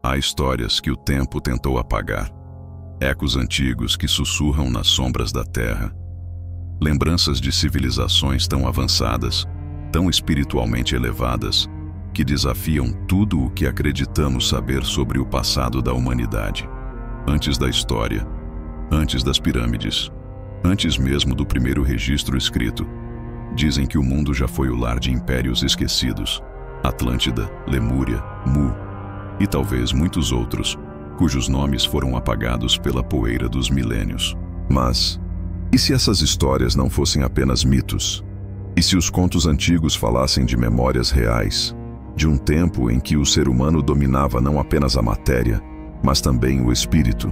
Há histórias que o tempo tentou apagar, ecos antigos que sussurram nas sombras da terra, lembranças de civilizações tão avançadas, tão espiritualmente elevadas, que desafiam tudo o que acreditamos saber sobre o passado da humanidade. Antes da história, antes das pirâmides, antes mesmo do primeiro registro escrito, dizem que o mundo já foi o lar de impérios esquecidos: Atlântida, Lemúria, Mu e talvez muitos outros, cujos nomes foram apagados pela poeira dos milênios. Mas, e se essas histórias não fossem apenas mitos? E se os contos antigos falassem de memórias reais, de um tempo em que o ser humano dominava não apenas a matéria, mas também o espírito?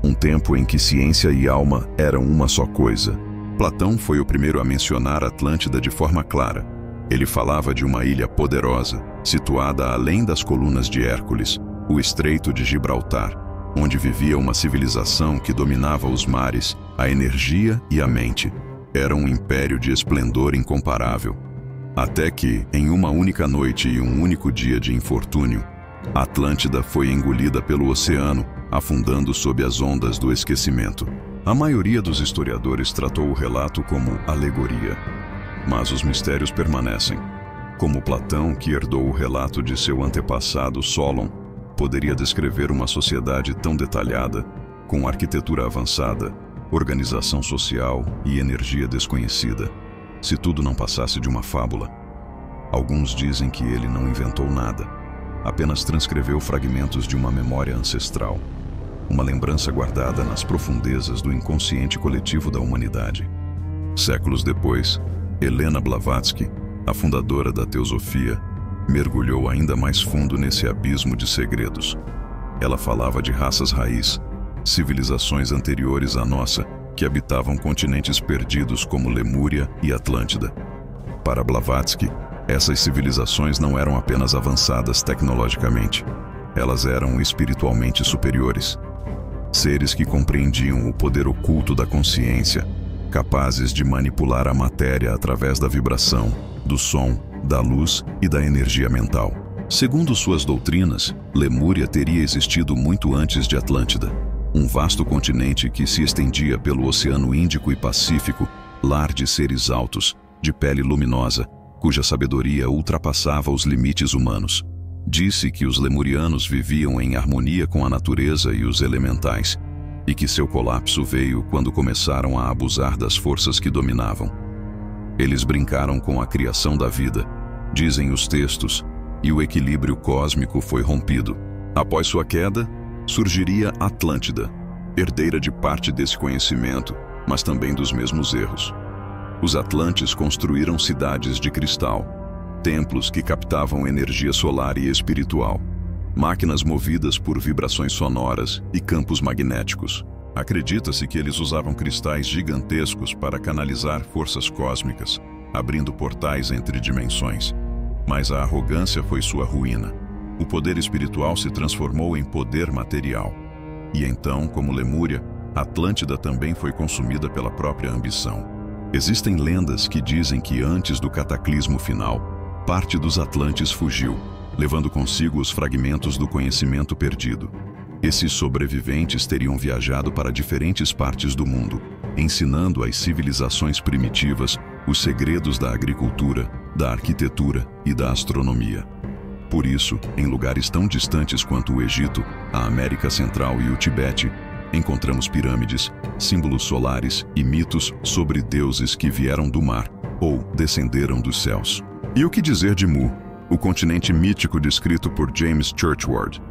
Um tempo em que ciência e alma eram uma só coisa. Platão foi o primeiro a mencionar Atlântida de forma clara. Ele falava de uma ilha poderosa, situada além das colunas de Hércules, o Estreito de Gibraltar, onde vivia uma civilização que dominava os mares, a energia e a mente. Era um império de esplendor incomparável. Até que, em uma única noite e um único dia de infortúnio, Atlântida foi engolida pelo oceano, afundando sob as ondas do esquecimento. A maioria dos historiadores tratou o relato como alegoria, mas os mistérios permanecem. Como Platão, que herdou o relato de seu antepassado Solon, poderia descrever uma sociedade tão detalhada, com arquitetura avançada, organização social e energia desconhecida, se tudo não passasse de uma fábula? Alguns dizem que ele não inventou nada, apenas transcreveu fragmentos de uma memória ancestral, uma lembrança guardada nas profundezas do inconsciente coletivo da humanidade. Séculos depois, Helena Blavatsky, a fundadora da Teosofia, mergulhou ainda mais fundo nesse abismo de segredos. Ela falava de raças raiz, civilizações anteriores à nossa, que habitavam continentes perdidos como Lemúria e Atlântida. Para Blavatsky, essas civilizações não eram apenas avançadas tecnologicamente, elas eram espiritualmente superiores. Seres que compreendiam o poder oculto da consciência, capazes de manipular a matéria através da vibração, do som, da luz e da energia mental. Segundo suas doutrinas, Lemúria teria existido muito antes de Atlântida, um vasto continente que se estendia pelo Oceano Índico e Pacífico, lar de seres altos, de pele luminosa, cuja sabedoria ultrapassava os limites humanos. Disse que os lemurianos viviam em harmonia com a natureza e os elementais, e que seu colapso veio quando começaram a abusar das forças que dominavam. Eles brincaram com a criação da vida, dizem os textos, e o equilíbrio cósmico foi rompido. Após sua queda, surgiria Atlântida, herdeira de parte desse conhecimento, mas também dos mesmos erros. Os Atlantes construíram cidades de cristal, templos que captavam energia solar e espiritual, máquinas movidas por vibrações sonoras e campos magnéticos. Acredita-se que eles usavam cristais gigantescos para canalizar forças cósmicas, abrindo portais entre dimensões. Mas a arrogância foi sua ruína. O poder espiritual se transformou em poder material. E então, como Lemúria, Atlântida também foi consumida pela própria ambição. Existem lendas que dizem que antes do cataclismo final, parte dos Atlantes fugiu, levando consigo os fragmentos do conhecimento perdido. Esses sobreviventes teriam viajado para diferentes partes do mundo, ensinando às civilizações primitivas os segredos da agricultura, da arquitetura e da astronomia. Por isso, em lugares tão distantes quanto o Egito, a América Central e o Tibete, encontramos pirâmides, símbolos solares e mitos sobre deuses que vieram do mar ou descenderam dos céus. E o que dizer de Mu, o continente mítico descrito por James Churchward?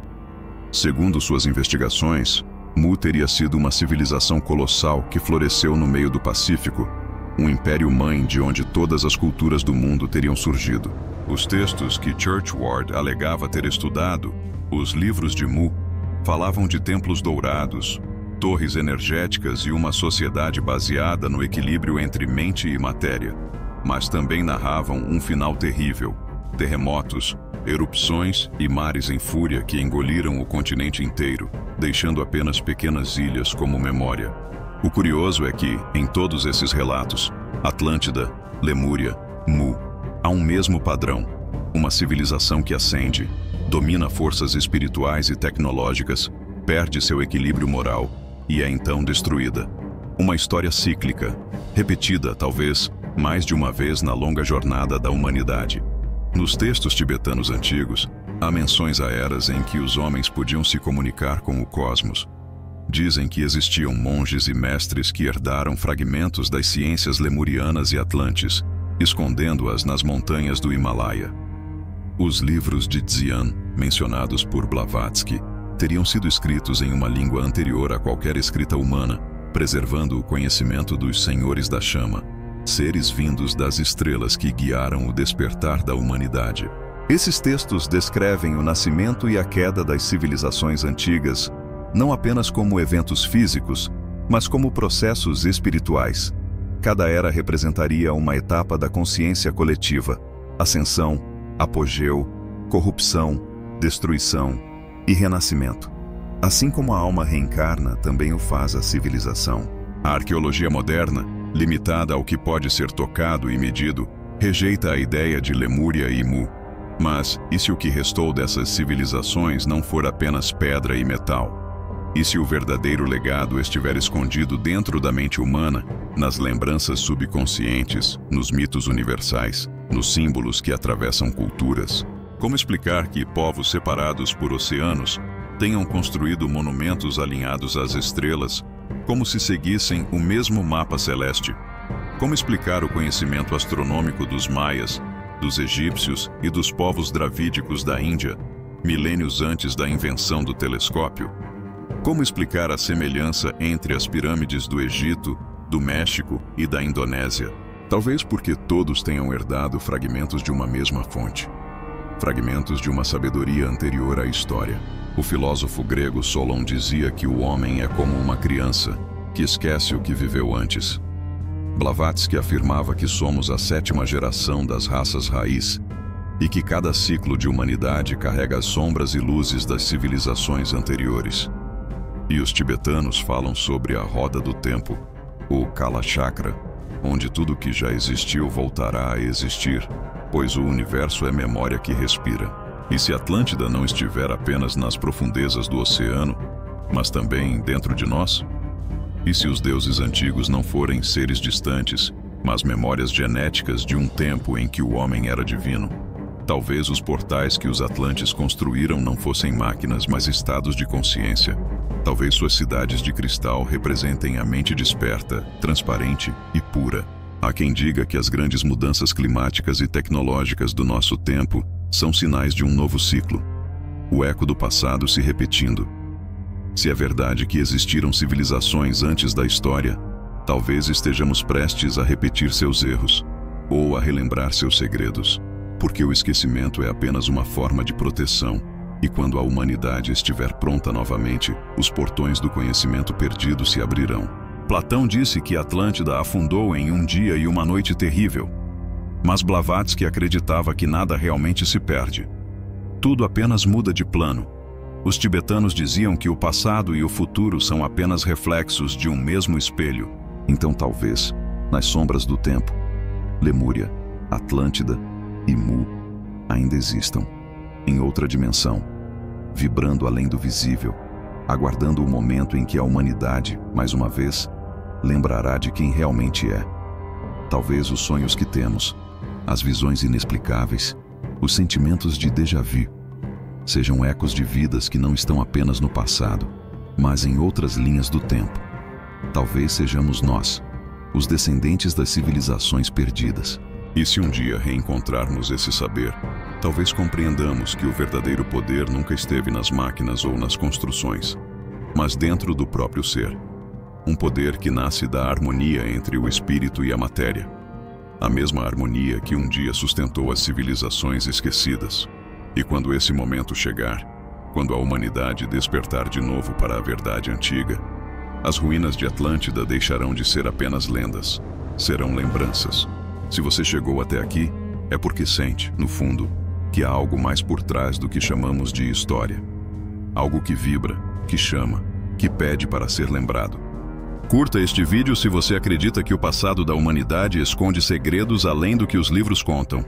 Segundo suas investigações, Mu teria sido uma civilização colossal que floresceu no meio do Pacífico, um império-mãe de onde todas as culturas do mundo teriam surgido. Os textos que Churchward alegava ter estudado, os livros de Mu, falavam de templos dourados, torres energéticas e uma sociedade baseada no equilíbrio entre mente e matéria, mas também narravam um final terrível: terremotos, erupções e mares em fúria que engoliram o continente inteiro, deixando apenas pequenas ilhas como memória. O curioso é que, em todos esses relatos, Atlântida, Lemúria, Mu, há um mesmo padrão: uma civilização que ascende, domina forças espirituais e tecnológicas, perde seu equilíbrio moral e é então destruída. Uma história cíclica, repetida, talvez, mais de uma vez na longa jornada da humanidade. Nos textos tibetanos antigos, há menções a eras em que os homens podiam se comunicar com o cosmos. Dizem que existiam monges e mestres que herdaram fragmentos das ciências lemurianas e atlantes, escondendo-as nas montanhas do Himalaia. Os livros de Dzyan, mencionados por Blavatsky, teriam sido escritos em uma língua anterior a qualquer escrita humana, preservando o conhecimento dos senhores da chama, seres vindos das estrelas que guiaram o despertar da humanidade. Esses textos descrevem o nascimento e a queda das civilizações antigas, não apenas como eventos físicos, mas como processos espirituais. Cada era representaria uma etapa da consciência coletiva: ascensão, apogeu, corrupção, destruição e renascimento. Assim como a alma reencarna, também o faz a civilização. A arqueologia moderna, limitada ao que pode ser tocado e medido, rejeita a ideia de Lemúria e Mu. Mas, e se o que restou dessas civilizações não for apenas pedra e metal? E se o verdadeiro legado estiver escondido dentro da mente humana, nas lembranças subconscientes, nos mitos universais, nos símbolos que atravessam culturas? Como explicar que povos separados por oceanos tenham construído monumentos alinhados às estrelas, como se seguissem o mesmo mapa celeste? Como explicar o conhecimento astronômico dos maias, dos egípcios e dos povos dravídicos da Índia, milênios antes da invenção do telescópio? Como explicar a semelhança entre as pirâmides do Egito, do México e da Indonésia? Talvez porque todos tenham herdado fragmentos de uma mesma fonte. Fragmentos de uma sabedoria anterior à história. O filósofo grego Solon dizia que o homem é como uma criança, que esquece o que viveu antes. Blavatsky afirmava que somos a 7ª geração das raças raiz e que cada ciclo de humanidade carrega as sombras e luzes das civilizações anteriores. E os tibetanos falam sobre a roda do tempo, o Kala Chakra, onde tudo que já existiu voltará a existir, pois o universo é memória que respira. E se Atlântida não estiver apenas nas profundezas do oceano, mas também dentro de nós? E se os deuses antigos não forem seres distantes, mas memórias genéticas de um tempo em que o homem era divino? Talvez os portais que os atlantes construíram não fossem máquinas, mas estados de consciência. Talvez suas cidades de cristal representem a mente desperta, transparente e pura. Há quem diga que as grandes mudanças climáticas e tecnológicas do nosso tempo são sinais de um novo ciclo. O eco do passado se repetindo. Se é verdade que existiram civilizações antes da história, talvez estejamos prestes a repetir seus erros, ou a relembrar seus segredos, porque o esquecimento é apenas uma forma de proteção. E quando a humanidade estiver pronta novamente, os portões do conhecimento perdido se abrirão. Platão disse que Atlântida afundou em um dia e uma noite terrível. Mas Blavatsky acreditava que nada realmente se perde. Tudo apenas muda de plano. Os tibetanos diziam que o passado e o futuro são apenas reflexos de um mesmo espelho. Então talvez, nas sombras do tempo, Lemúria, Atlântida e Mu ainda existam, em outra dimensão, vibrando além do visível, aguardando o momento em que a humanidade, mais uma vez, lembrará de quem realmente é. Talvez os sonhos que temos, as visões inexplicáveis, os sentimentos de déjà-vu, sejam ecos de vidas que não estão apenas no passado, mas em outras linhas do tempo. Talvez sejamos nós, os descendentes das civilizações perdidas. E se um dia reencontrarmos esse saber, talvez compreendamos que o verdadeiro poder nunca esteve nas máquinas ou nas construções, mas dentro do próprio ser. Um poder que nasce da harmonia entre o espírito e a matéria. A mesma harmonia que um dia sustentou as civilizações esquecidas. E quando esse momento chegar, quando a humanidade despertar de novo para a verdade antiga, as ruínas de Atlântida deixarão de ser apenas lendas, serão lembranças. Se você chegou até aqui, é porque sente, no fundo, que há algo mais por trás do que chamamos de história. Algo que vibra, que chama, que pede para ser lembrado. Curta este vídeo se você acredita que o passado da humanidade esconde segredos além do que os livros contam.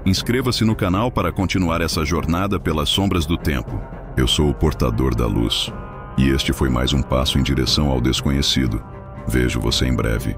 Inscreva-se no canal para continuar essa jornada pelas sombras do tempo. Eu sou o portador da luz. E este foi mais um passo em direção ao desconhecido. Vejo você em breve.